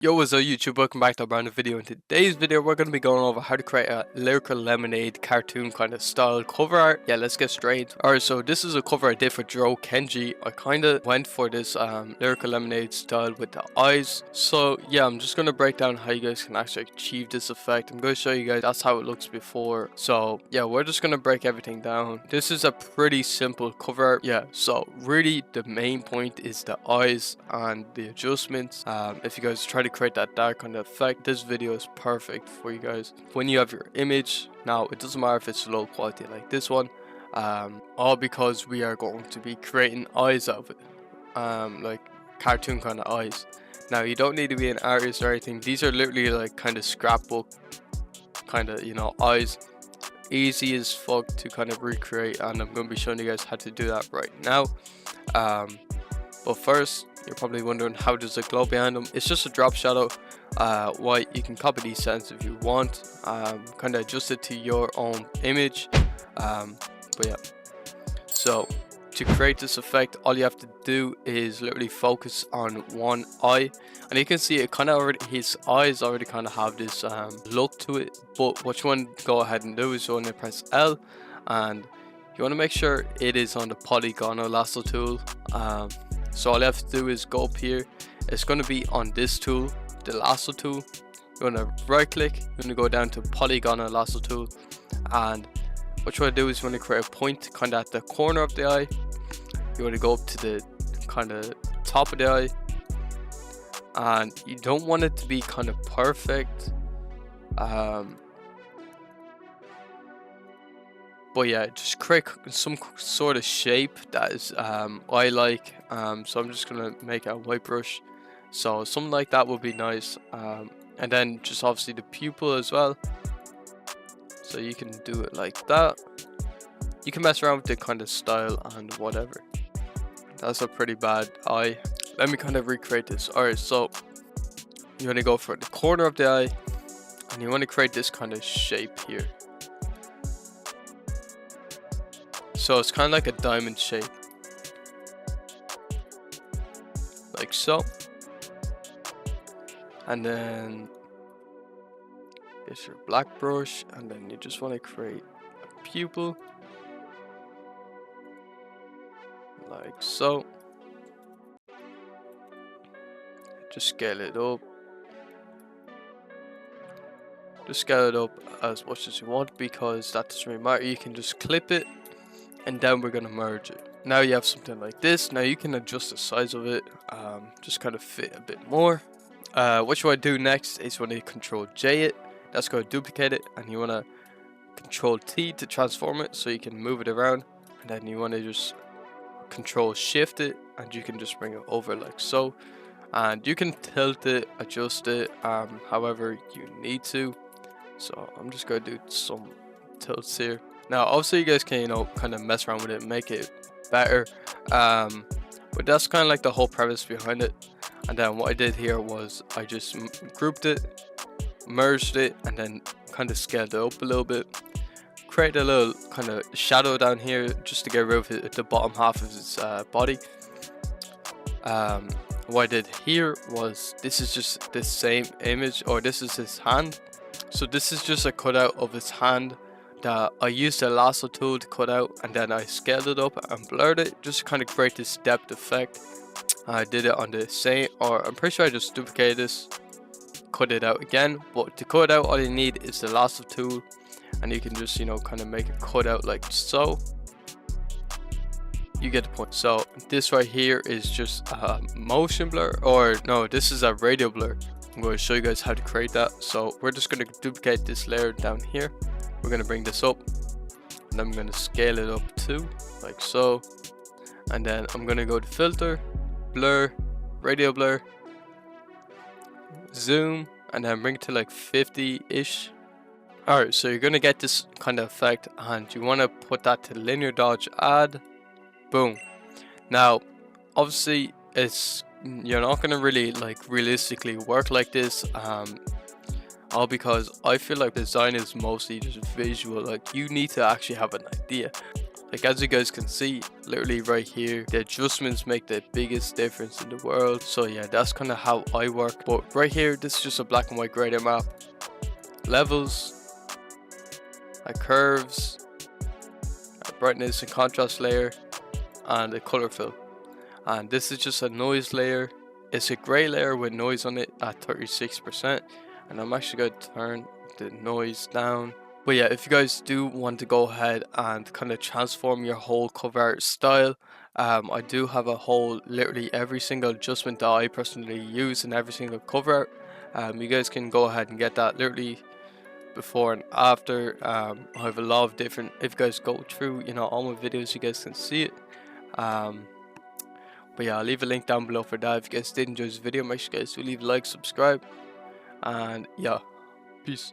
Yo, what's up YouTube? Welcome back to a brand new video. In today's video, we're going to be going over how to create a Lyrical Lemonade cartoon kind of style cover art. Yeah, let's get straight into it. Alright, so this is a cover I did for Joe Kenji. I kind of went for this Lyrical Lemonade style with the eyes. So yeah, I'm just going to break down how you guys can actually achieve this effect. I'm going to show you guys that's how it looks before. So yeah, we're just going to break everything down. This is a pretty simple cover art. Yeah, so really the main point is the eyes and the adjustments. If you guys try to create that dark kind of effect, this video is perfect for you guys. When you have your image, now it doesn't matter if it's low quality like this one, all because we are going to be creating eyes out of it, like cartoon kind of eyes. Now you don't need to be an artist or anything. These are literally like kind of scrapbook kind of, you know, eyes. Easy as fuck to kind of recreate, and I'm going to be showing you guys how to do that right now. But first, you're probably wondering, how does it glow behind them? It's just a drop shadow white. You can copy these settings if you want, kind of adjust it to your own image. But yeah, so to create this effect, all you have to do is literally focus on one eye, and you can see it kind of already, his eyes already kind of have this look to it. But what you want to go ahead and do is you want to press L, and you want to make sure it is on the polygonal lasso tool. So all you have to do is go up here. It's going to be on this tool, the lasso tool. You want to right click, you want to go down to polygonal lasso tool, and what you want to do is you want to create a point kind of at the corner of the eye. You want to go up to the kind of top of the eye, and you don't want it to be kind of perfect. But yeah, just create some sort of shape that is I like. So I'm just gonna make a white brush, so something like that would be nice. And then just obviously the pupil as well, so you can do it like that. You can mess around with the kind of style and whatever. That's a pretty bad eye. Let me kind of recreate this. Alright, so you want to go for the corner of the eye, and you want to create this kind of shape here. So it's kind of like a diamond shape, like so. And then get your black brush, and then you just want to create a pupil, like so. Just scale it up. Just scale it up as much as you want, because that doesn't really matter. You can just clip it, and then we're going to merge it. Now you have something like this. Now you can adjust the size of it, just kind of fit a bit more. What you want to do next is you want to Control J it. That's going to duplicate it, and you want to Control T to transform it so you can move it around. And then you want to just Control Shift it, and you can just bring it over like so. And you can tilt it, adjust it, however you need to. So I'm just going to do some tilts here. Now obviously you guys can, you know, kind of mess around with it, make it better, but that's kind of like the whole premise behind it. And then what I did here was I just grouped it, merged it, and then kind of scaled it up a little bit. Create a little kind of shadow down here just to get rid of the bottom half of his body. What I did here was, this is just the same image, or this is his hand. So this is just a cutout of his hand that I used the lasso tool to cut out, and then I scaled it up and blurred it just to kind of create this depth effect. I did it on the same, or I'm pretty sure I just duplicated this, cut it out again. But to cut it out, all you need is the lasso tool, and you can just, you know, kind of make a cutout like so. You get the point. So this right here is just a motion blur, or no, this is a radial blur. I'm going to show you guys how to create that. So we're just going to duplicate this layer down here. We're going to bring this up, and then I'm going to scale it up too, like so. And then I'm going to go to filter, blur, radial blur, zoom, and then bring it to like 50-ish. Alright, so you're going to get this kind of effect, and you want to put that to linear dodge add. Boom. Now obviously you're not going to really like realistically work like this, all because I feel like design is mostly just visual. Like, you need to actually have an idea. Like as you guys can see, literally right here, the adjustments make the biggest difference in the world. So yeah, that's kind of how I work. But right here, this is just a black and white gradient map. Levels, curves, brightness and contrast layer, and a color fill. And this is just a noise layer. It's a gray layer with noise on it at 36%, and I'm actually going to turn the noise down. But yeah, if you guys do want to go ahead and kind of transform your whole cover art style, I do have a whole, literally every single adjustment that I personally use in every single cover art. You guys can go ahead and get that literally before and after. I have a lot of different, if you guys go through, you know, all my videos, you guys can see it. But yeah, I'll leave a link down below for that. If you guys did enjoy this video, make sure you guys do leave a like, subscribe, and yeah, peace.